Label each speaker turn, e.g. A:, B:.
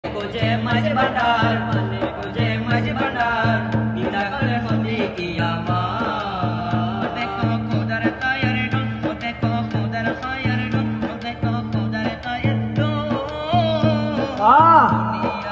A: গোজে মাঝ ভান্ডার মানে গোজে মাঝ ভান্ডার নিন্দা করে নদী কি আমার দেখো খোদার তায়ার ডোন ও দেখো খোদার তায়ার ডোন ও দেখো খোদার তায়ার ডোন দুনিয়া